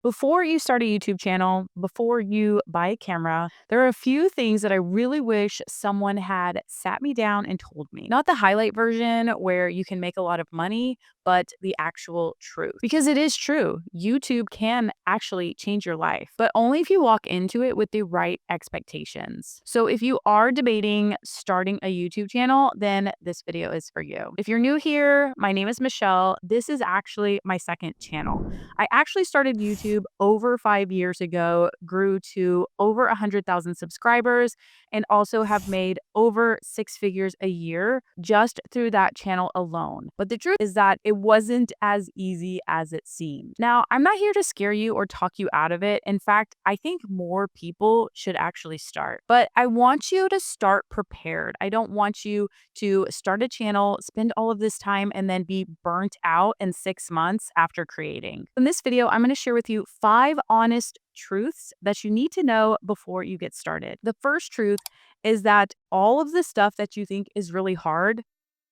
Before you start a YouTube channel, before you buy a camera, there are a few things that I really wish someone had sat me down and told me. Not the highlight version where you can make a lot of money, but the actual truth. Because it is true, YouTube can actually change your life, but only if you walk into it with the right expectations. So if you are debating starting a YouTube channel, then this video is for you. If you're new here, my name is Michelle. This is actually my second channel. I actually started YouTube over 5 years ago, grew to over 100,000 subscribers, and also have made over six figures a year just through that channel alone. But the truth is that it wasn't as easy as it seemed. Now, I'm not here to scare you or talk you out of it. In fact, I think more people should actually start. But I want you to start prepared. I don't want you to start a channel, spend all of this time, and then be burnt out in 6 months after creating. In this video, I'm going to share with you 5 honest truths that you need to know before you get started. The first truth is that all of the stuff that you think is really hard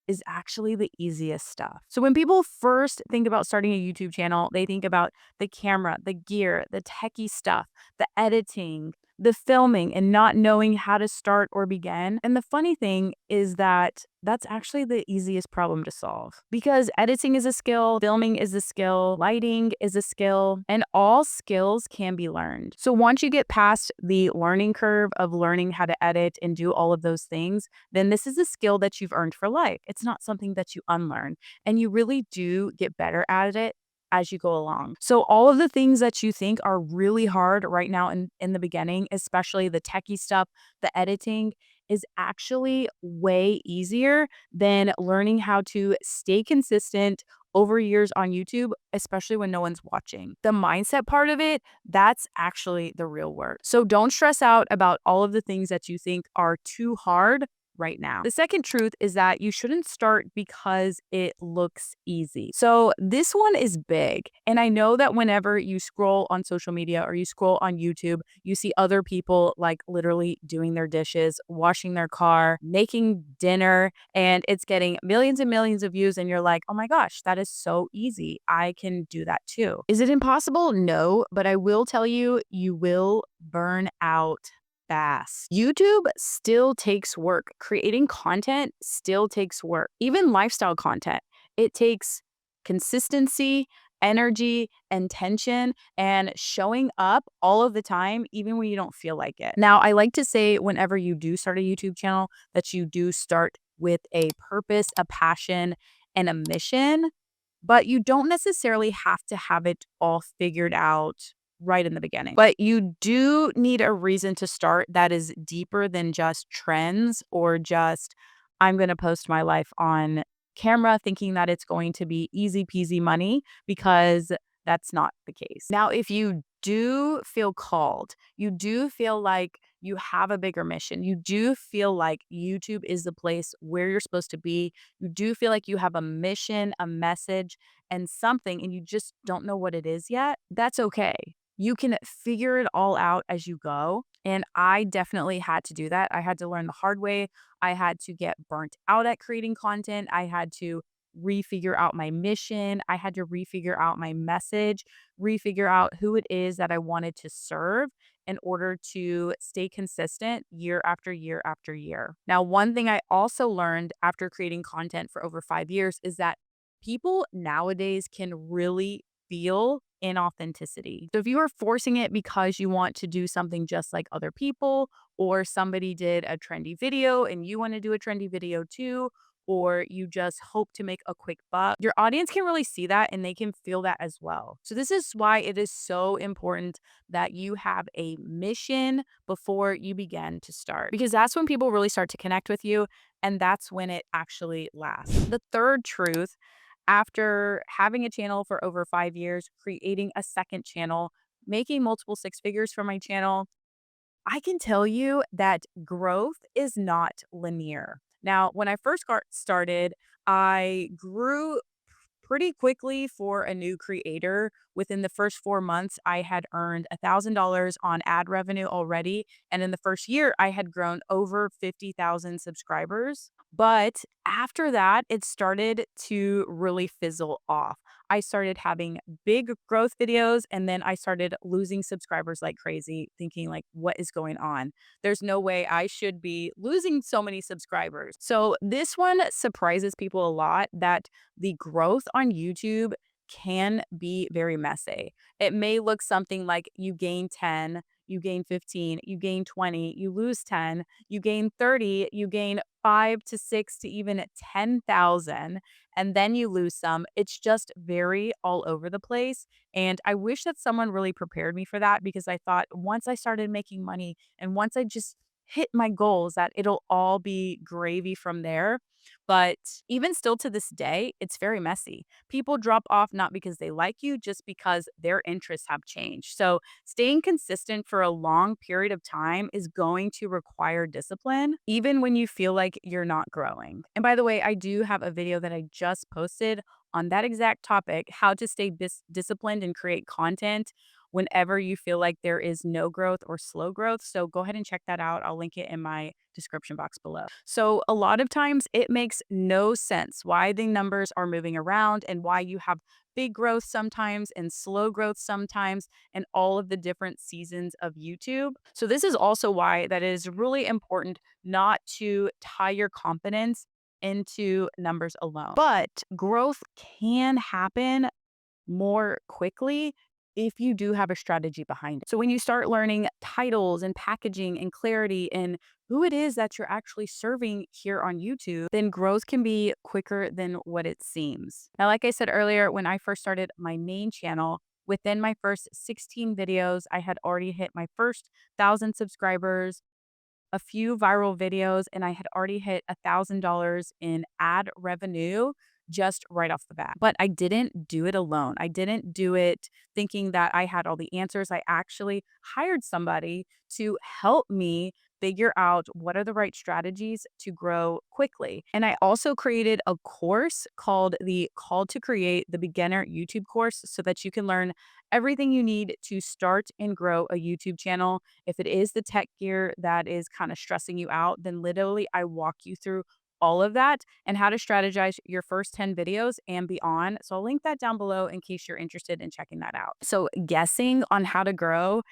is actually the easiest stuff. So when people first think about starting a YouTube channel, they think about the camera, the gear, the techie stuff, the editing, the filming, and not knowing how to start or begin. And the funny thing is that that's actually the easiest problem to solve because editing is a skill, filming is a skill, lighting is a skill, and all skills can be learned. So once you get past the learning curve of learning how to edit and do all of those things, then this is a skill that you've earned for life. It's not something that you unlearn, and you really do get better at it as you go along. So all of the things that you think are really hard right now in the beginning, especially the techie stuff, the editing, is actually way easier than learning how to stay consistent over years on YouTube, especially when no one's watching. The mindset part of it, that's actually the real work. So don't stress out about all of the things that you think are too hard right now. The second truth is that you shouldn't start because it looks easy. So this one is big. And I know that whenever you scroll on social media or you scroll on YouTube, you see other people like literally doing their dishes, washing their car, making dinner, and it's getting millions and millions of views. And you're like, oh my gosh, that is so easy. I can do that too. Is it impossible? No, but I will tell you, you will burn out fast. YouTube still takes work. Creating content still takes work. Even lifestyle content, it takes consistency, energy, intention, and showing up all of the time, even when you don't feel like it. Now, I like to say whenever you do start a YouTube channel, that you do start with a purpose, a passion, and a mission, but you don't necessarily have to have it all figured out right in the beginning. But you do need a reason to start that is deeper than just trends or just, I'm going to post my life on camera thinking that it's going to be easy peasy money, because that's not the case. Now, if you do feel called, you do feel like you have a bigger mission, you do feel like YouTube is the place where you're supposed to be, you do feel like you have a mission, a message, and something, and you just don't know what it is yet, that's okay. You can figure it all out as you go. And I definitely had to do that. I had to learn the hard way. I had to get burnt out at creating content. I had to refigure out my mission. I had to refigure out my message, refigure out who it is that I wanted to serve in order to stay consistent year after year after year. Now, one thing I also learned after creating content for over 5 years is that people nowadays can really feel inauthenticity. So if you are forcing it because you want to do something just like other people, or somebody did a trendy video and you want to do a trendy video too, or you just hope to make a quick buck, your audience can really see that and they can feel that as well. So this is why it is so important that you have a mission before you begin to start, because that's when people really start to connect with you, and that's when it actually lasts. The third truth, after having a channel for over 5 years, creating a second channel, making multiple six figures from my channel, I can tell you that growth is not linear. Now, when I first got started, I grew pretty quickly for a new creator. Within the first 4 months, I had earned $1,000 on ad revenue already. And in the first year, I had grown over 50,000 subscribers. But after that, it started to really fizzle off. I started having big growth videos, and then I started losing subscribers like crazy, thinking like, what is going on? There's no way I should be losing so many subscribers. So this one surprises people a lot, that the growth on YouTube can be very messy. It may look something like you gain 10, you gain 15, you gain 20, you lose 10, you gain 30, you gain 5 to 6 to even 10,000, and then you lose some. It's just very all over the place. And I wish that someone really prepared me for that, because I thought once I started making money and once I just hit my goals, that it'll all be gravy from there. But even still to this day, it's very messy. People drop off not because they like you, just because their interests have changed. So staying consistent for a long period of time is going to require discipline, even when you feel like you're not growing. And by the way, I do have a video that I just posted on that exact topic, how to stay disciplined and create content whenever you feel like there is no growth or slow growth. So go ahead and check that out. I'll link it in my description box below. So a lot of times it makes no sense why the numbers are moving around and why you have big growth sometimes and slow growth sometimes, and all of the different seasons of YouTube. So this is also why that it is really important not to tie your confidence into numbers alone. But growth can happen more quickly if you do have a strategy behind it. So when you start learning titles and packaging and clarity and who it is that you're actually serving here on YouTube, then growth can be quicker than what it seems. Now, like I said earlier, when I first started my main channel, within my first 16 videos, I had already hit my first 1,000 subscribers, a few viral videos, and I had already hit $1,000 in ad revenue just right off the bat. But I didn't do it alone. I didn't do it thinking that I had all the answers. I actually hired somebody to help me figure out what are the right strategies to grow quickly. And I also created a course called the Call to Create the Beginner YouTube course, so that you can learn everything you need to start and grow a YouTube channel. If it is the tech gear that is kind of stressing you out, then literally I walk you through all of that and how to strategize your first 10 videos and beyond. So I'll link that down below in case you're interested in checking that out. So guessing on how to grow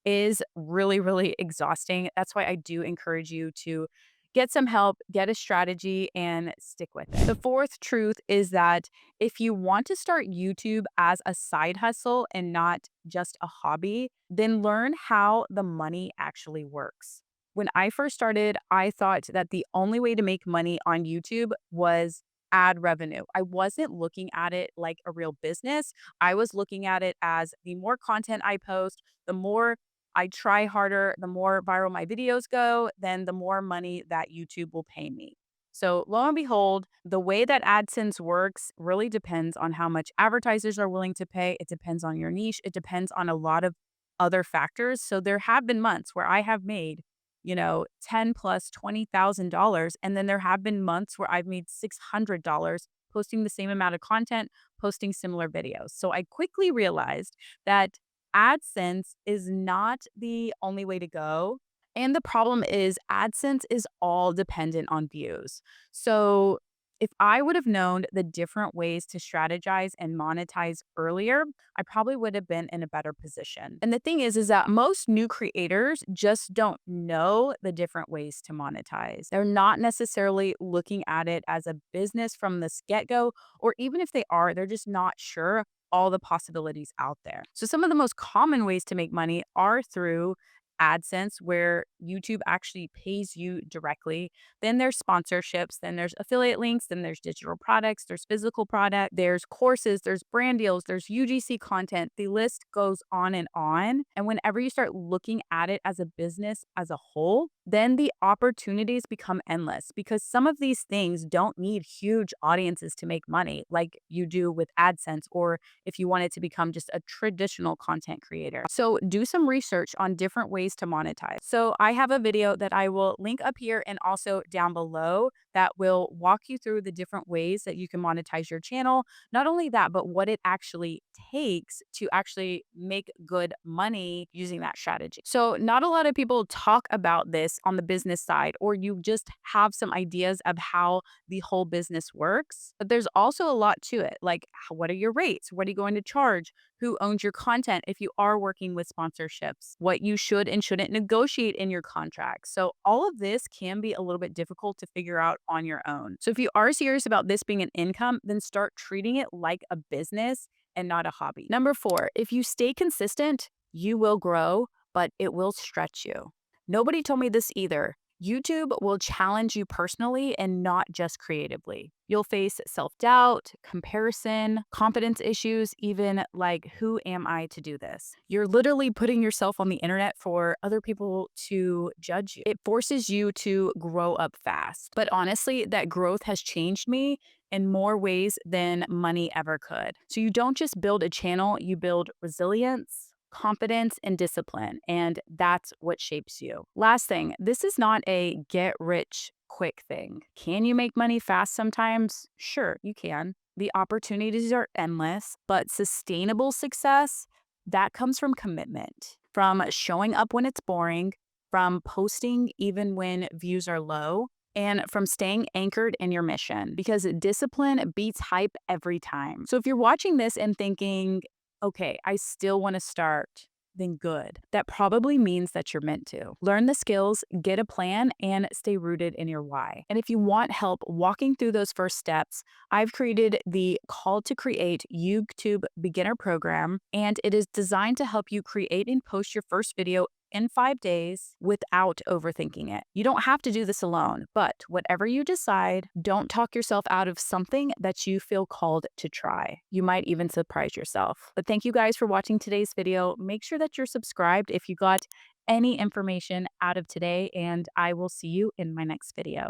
is really, really exhausting. That's why I do encourage you to get some help, get a strategy, and stick with it. The fourth truth is that if you want to start YouTube as a side hustle and not just a hobby, then learn how the money actually works. When I first started, I thought that the only way to make money on YouTube was ad revenue. I wasn't looking at it like a real business. I was looking at it as the more content I post, the more I try harder, the more viral my videos go, then the more money that YouTube will pay me. So, lo and behold, the way that AdSense works really depends on how much advertisers are willing to pay. It depends on your niche. It depends on a lot of other factors. So, there have been months where I have made, 10 plus $20,000. And then there have been months where I've made $600 posting the same amount of content, posting similar videos. So, I quickly realized that AdSense is not the only way to go. And the problem is AdSense is all dependent on views. So if I would have known the different ways to strategize and monetize earlier, I probably would have been in a better position. And the thing is that most new creators just don't know the different ways to monetize. They're not necessarily looking at it as a business from the get-go, or even if they are, they're just not sure all the possibilities out there. So some of the most common ways to make money are through AdSense, where YouTube actually pays you directly. Then there's sponsorships, then there's affiliate links, then there's digital products, there's physical product, there's courses, there's brand deals, there's UGC content. The list goes on and on. And whenever you start looking at it as a business as a whole, then the opportunities become endless, because some of these things don't need huge audiences to make money like you do with AdSense, or if you wanted to become just a traditional content creator. So do some research on different ways to monetize. So I have a video that I will link up here and also down below that will walk you through the different ways that you can monetize your channel. Not only that, but what it actually takes to actually make good money using that strategy. So, not a lot of people talk about this on the business side, or you just have some ideas of how the whole business works. But there's also a lot to it. Like, what are your rates? What are you going to charge? Who owns your content if you are working with sponsorships? What you should and shouldn't negotiate in your contract. So, all of this can be a little bit difficult to figure out on your own. So, if you are serious about this being an income, then start treating it like a business and not a hobby. Number four, if you stay consistent, you will grow, but it will stretch you. Nobody told me this either. YouTube will challenge you personally and not just creatively. You'll face self doubt, comparison, confidence issues, even like, who am I to do this? You're literally putting yourself on the internet for other people to judge you. It forces you to grow up fast. But honestly, that growth has changed me in more ways than money ever could. So you don't just build a channel, you build resilience, confidence, and discipline. And that's what shapes you. Last thing, this is not a get rich quick thing. Can you make money fast sometimes? Sure, you can. The opportunities are endless, but sustainable success, that comes from commitment, from showing up when it's boring, from posting even when views are low, and from staying anchored in your mission, because discipline beats hype every time. So if you're watching this and thinking, okay, I still want to start, then good. That probably means that you're meant to. Learn the skills, get a plan, and stay rooted in your why. And if you want help walking through those first steps, I've created the Call to Create YouTube Beginner Program, and it is designed to help you create and post your first video in 5 days without overthinking it. You don't have to do this alone, but whatever you decide, don't talk yourself out of something that you feel called to try. You might even surprise yourself. But thank you guys for watching today's video. Make sure that you're subscribed if you got any information out of today, and I will see you in my next video.